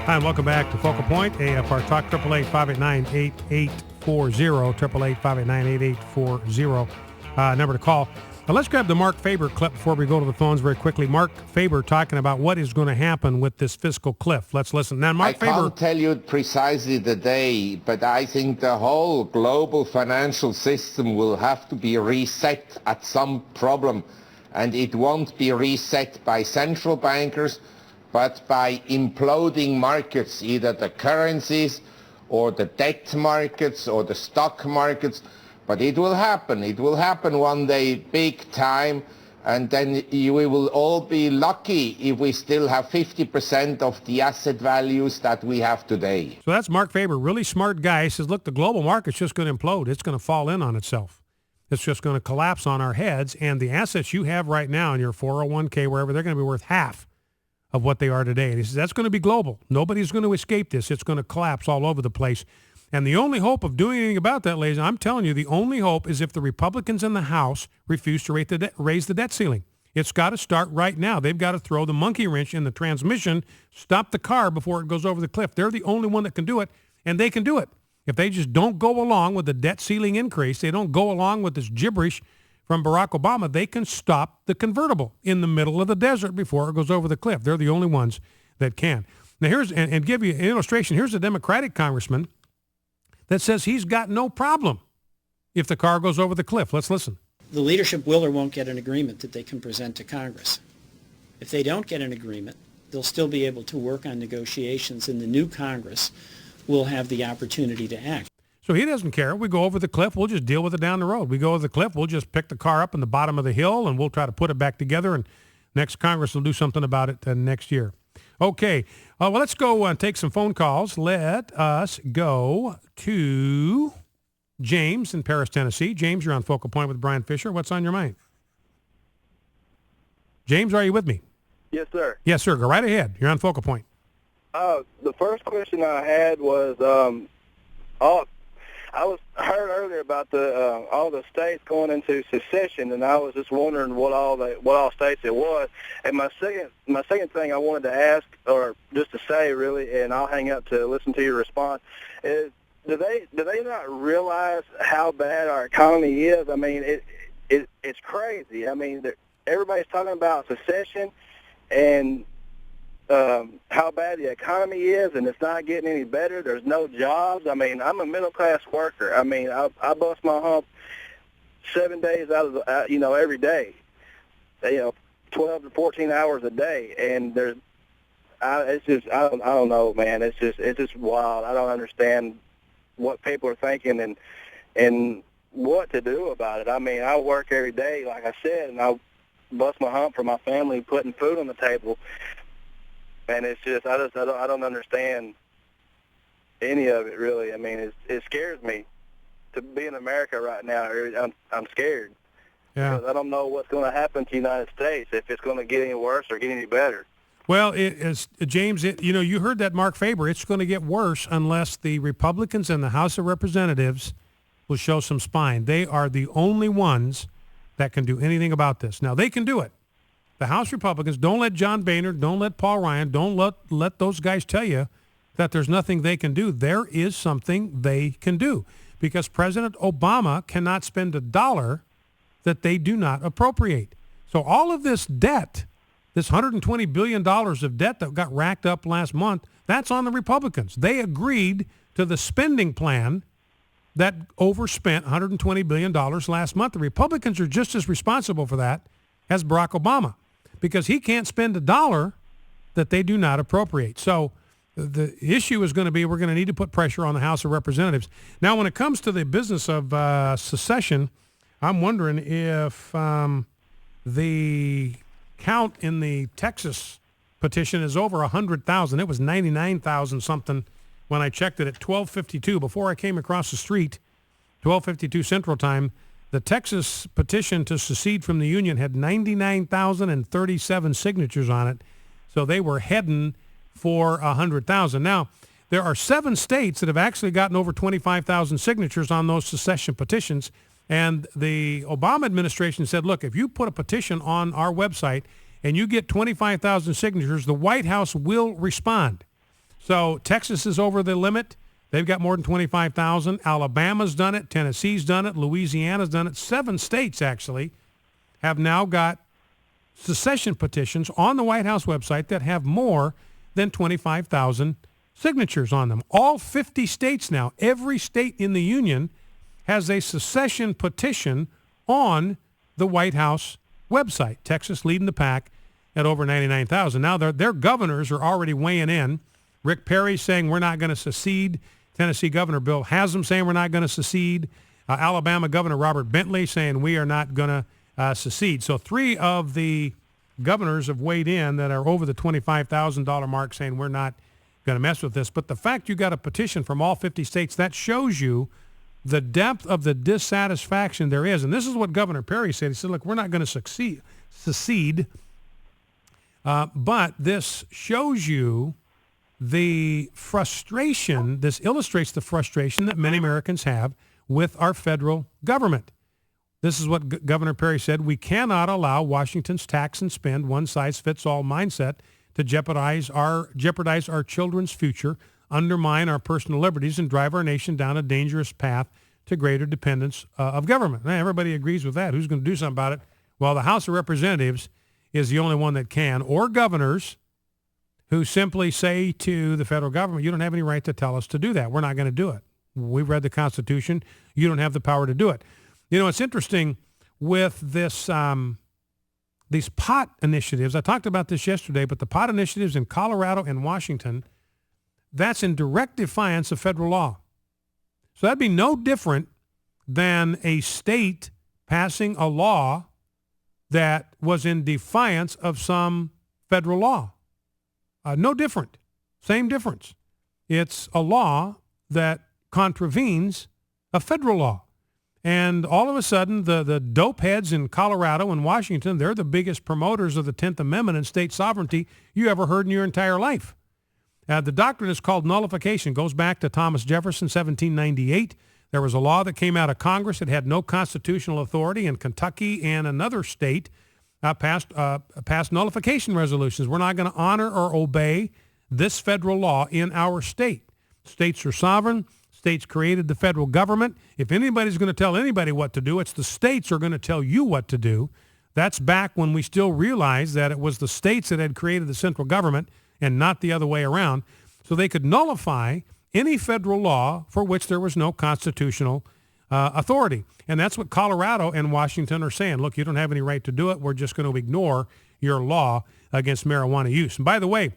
Hi, and welcome back to Focal Point, AFR Talk, 888-589-8840, 888-589-8840, number to call. Now let's grab the Mark Faber clip before we go to the phones very quickly. Mark Faber talking about what is going to happen with this fiscal cliff. Let's listen. Now, Mark Faber... I can't tell you precisely the day, but I think the whole global financial system will have to be reset at some problem, and it won't be reset by central bankers, but by imploding markets, either the currencies or the debt markets or the stock markets. But it will happen. It will happen one day, big time, and then we will all be lucky if we still have 50% of the asset values that we have today. So that's Mark Faber, really smart guy. He says, look, the global market's just going to implode. It's going to fall in on itself. It's just going to collapse on our heads, and the assets you have right now in your 401k, wherever, they're going to be worth half of what they are today. And he says, that's going to be global. Nobody's going to escape this. It's going to collapse all over the place. And the only hope of doing anything about that, ladies, I'm telling you, the only hope is if the Republicans in the House refuse to raise the debt ceiling. It's got to start right now. They've got to throw the monkey wrench in the transmission, stop the car before it goes over the cliff. They're the only one that can do it, and they can do it. If they just don't go along with the debt ceiling increase, they don't go along with this gibberish from Barack Obama, they can stop the convertible in the middle of the desert before it goes over the cliff. They're the only ones that can. Now here's, and give you an illustration, here's a Democratic congressman that says he's got no problem if the car goes over the cliff. Let's listen. The leadership will or won't get an agreement that they can present to Congress. If they don't get an agreement, they'll still be able to work on negotiations, and the new Congress will have the opportunity to act. So he doesn't care. We go over the cliff, we'll just deal with it down the road. We go over the cliff, we'll just pick the car up in the bottom of the hill, and we'll try to put it back together, and next Congress will do something about it next year. Okay, well, let's go and take some phone calls. Let us go to James in Paris, Tennessee. James, you're on Focal Point with Brian Fisher. What's on your mind? James, are you with me? Yes, sir. Yes, sir. Go right ahead. You're on Focal Point. The first question I had was, I heard earlier about the all the states going into secession, and I was just wondering what all states it was. And my second thing I wanted to ask, or just to say really, and I'll hang up to listen to your response, is do they not realize how bad our economy is? I mean, it's crazy. I mean, everybody's talking about secession and how bad the economy is, and it's not getting any better. There's no jobs. I mean, I'm a middle-class worker. I mean, I bust my hump 7 days out of every day, 12 to 14 hours a day, and I don't know, man. It's just wild. I don't understand what people are thinking and what to do about it. I mean, I work every day, like I said, and I bust my hump for my family, putting food on the table. And it's just, I don't understand any of it, really. I mean, it scares me to be in America right now. I'm scared. Yeah. Because I don't know what's going to happen to the United States, if it's going to get any worse or get any better. Well, James, you heard that, Mark Faber. It's going to get worse unless the Republicans in the House of Representatives will show some spine. They are the only ones that can do anything about this. Now, they can do it. The House Republicans, don't let John Boehner, don't let Paul Ryan, don't let those guys tell you that there's nothing they can do. There is something they can do, because President Obama cannot spend a dollar that they do not appropriate. So all of this debt, this $120 billion of debt that got racked up last month, that's on the Republicans. They agreed to the spending plan that overspent $120 billion last month. The Republicans are just as responsible for that as Barack Obama, because he can't spend a dollar that they do not appropriate. So the issue is going to be, we're going to need to put pressure on the House of Representatives. Now, when it comes to the business of secession, I'm wondering if the count in the Texas petition is over 100,000. It was 99,000 something when I checked it at 12:52 before I came across the street, 12:52 Central Time. The Texas petition to secede from the Union had 99,037 signatures on it, so they were heading for 100,000. Now, there are 7 states that have actually gotten over 25,000 signatures on those secession petitions, and the Obama administration said, look, if you put a petition on our website and you get 25,000 signatures, the White House will respond. So Texas is over the limit. They've got more than 25,000. Alabama's done it. Tennessee's done it. Louisiana's done it. 7 states, actually, have now got secession petitions on the White House website that have more than 25,000 signatures on them. All 50 states now, every state in the union has a secession petition on the White House website. Texas leading the pack at over 99,000. Now their governors are already weighing in. Rick Perry saying we're not going to secede. Tennessee Governor Bill Haslam saying we're not going to secede. Alabama Governor Robert Bentley saying we are not going to secede. So 3 of the governors have weighed in that are over the $25,000 mark saying we're not going to mess with this. But the fact you got a petition from all 50 states, that shows you the depth of the dissatisfaction there is. And this is what Governor Perry said. He said, look, we're not going to secede. But this shows you the frustration, this illustrates the frustration that many Americans have with our federal government. This is what Governor Perry said. We cannot allow Washington's tax and spend, one-size-fits-all mindset to jeopardize our children's future, undermine our personal liberties, and drive our nation down a dangerous path to greater dependence of government. Now, everybody agrees with that. Who's going to do something about it? Well, the House of Representatives is the only one that can, or governors who simply say to the federal government, you don't have any right to tell us to do that. We're not going to do it. We've read the Constitution. You don't have the power to do it. You know, it's interesting with this these pot initiatives. I talked about this yesterday, but the pot initiatives in Colorado and Washington, that's in direct defiance of federal law. So that'd be no different than a state passing a law that was in defiance of some federal law. No different. Same difference. It's a law that contravenes a federal law. And all of a sudden, the dope heads in Colorado and Washington, they're the biggest promoters of the 10th Amendment and state sovereignty you ever heard in your entire life. The doctrine is called nullification. It goes back to Thomas Jefferson, 1798. There was a law that came out of Congress that had no constitutional authority, and Kentucky and another state passed nullification resolutions. We're not going to honor or obey this federal law in our state. States are sovereign. States created the federal government. If anybody's going to tell anybody what to do, it's the states are going to tell you what to do. That's back when we still realized that it was the states that had created the central government and not the other way around. So they could nullify any federal law for which there was no constitutional authority. And that's what Colorado and Washington are saying. Look, you don't have any right to do it. We're just going to ignore your law against marijuana use. And by the way,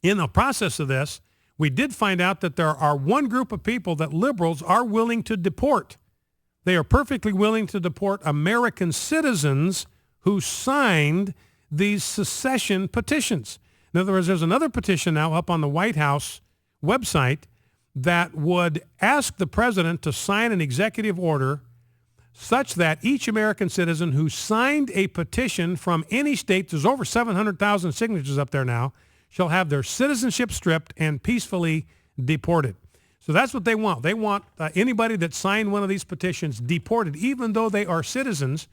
in the process of this, we did find out that there are one group of people that liberals are willing to deport. They are perfectly willing to deport American citizens who signed these secession petitions. In other words, there's another petition now up on the White House website that would ask the president to sign an executive order such that each American citizen who signed a petition from any state, there's over 700,000 signatures up there now, shall have their citizenship stripped and peacefully deported. So that's what they want. They want anybody that signed one of these petitions deported, even though they are citizens.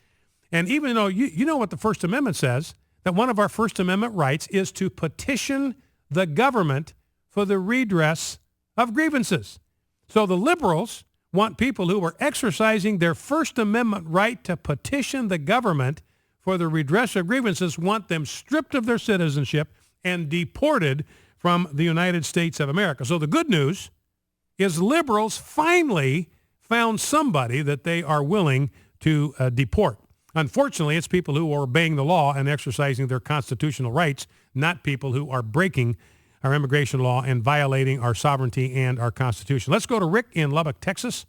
And even though you know what the First Amendment says, that one of our First Amendment rights is to petition the government for the redress of grievances. So the liberals want people who are exercising their First Amendment right to petition the government for the redress of grievances, want them stripped of their citizenship and deported from the United States of America. So the good news is liberals finally found somebody that they are willing to deport. Unfortunately, it's people who are obeying the law and exercising their constitutional rights, not people who are breaking our immigration law and violating our sovereignty and our Constitution. Let's go to Rick in Lubbock, Texas.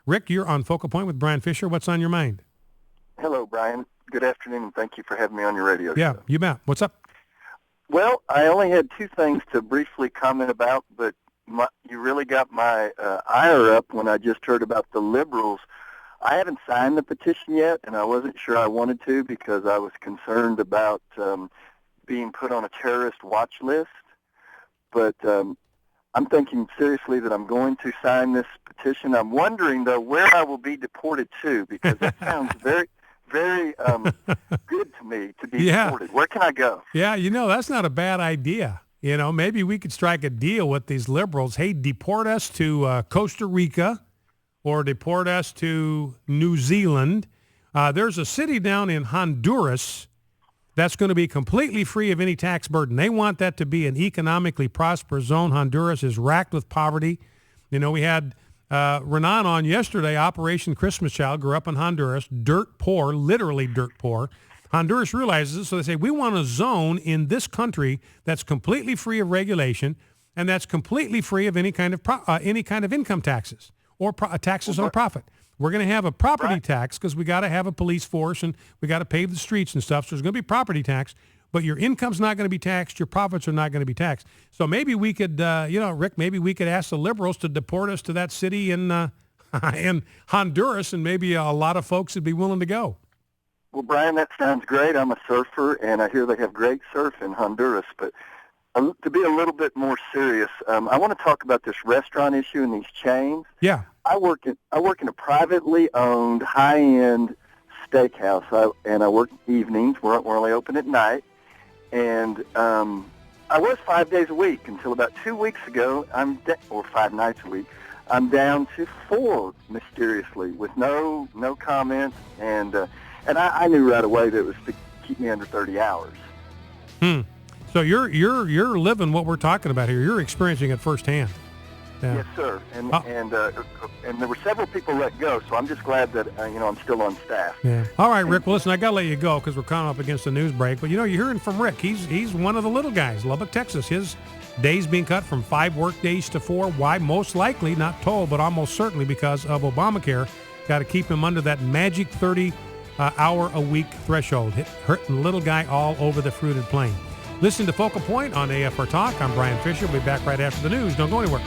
Rick, you're on Focal Point with Brian Fisher. What's on your mind? Hello, Brian. Good afternoon, and thank you for having me on your radio show. Yeah, you bet. What's up? Well, I only had 2 things to briefly comment about, but you really got my ire up when I just heard about the liberals. I haven't signed the petition yet, and I wasn't sure I wanted to because I was concerned about being put on a terrorist watch list. But I'm thinking seriously that I'm going to sign this petition. I'm wondering, though, where I will be deported to, because that sounds very, very good to me to be deported. Where can I go? Yeah, that's not a bad idea. You know, maybe we could strike a deal with these liberals. Hey, deport us to Costa Rica or deport us to New Zealand. There's a city down in Honduras that's going to be completely free of any tax burden. They want that to be an economically prosperous zone. Honduras is racked with poverty. You know, we had Renan on yesterday, Operation Christmas Child, grew up in Honduras, dirt poor, literally dirt poor. Honduras realizes it, so they say, we want a zone in this country that's completely free of regulation and that's completely free of any kind of income taxes or taxes on profit. We're going to have a property tax because we got to have a police force and we got to pave the streets and stuff. So there's going to be property tax, but your income's not going to be taxed. Your profits are not going to be taxed. So maybe we could, Rick, maybe we could ask the liberals to deport us to that city in Honduras, and maybe a lot of folks would be willing to go. Well, Brian, that sounds great. I'm a surfer, and I hear they have great surf in Honduras. But to be a little bit more serious, I want to talk about this restaurant issue and these chains. Yeah. I work in a privately owned, high-end steakhouse, and I work evenings. We're only open at night. And I was 5 days a week until about 2 weeks ago, or 5 nights a week. I'm down to 4 mysteriously with no comments, and I knew right away that it was to keep me under 30 hours. So you're living what we're talking about here. You're experiencing it firsthand. Yeah. Yes, sir. And there were several people let go, so I'm just glad that I'm still on staff. Yeah. All right, Rick. Well, listen, I got to let you go because we're coming up against the news break. But you're hearing from Rick. He's one of the little guys, Lubbock, Texas. His days being cut from 5 work days to 4. Why? Most likely, not told, but almost certainly because of Obamacare. Got to keep him under that magic 30 hour a week threshold. Hurting the little guy all over the fruited plain. Listen to Focal Point on AFR Talk. I'm Brian Fisher. We'll be back right after the news. Don't go anywhere.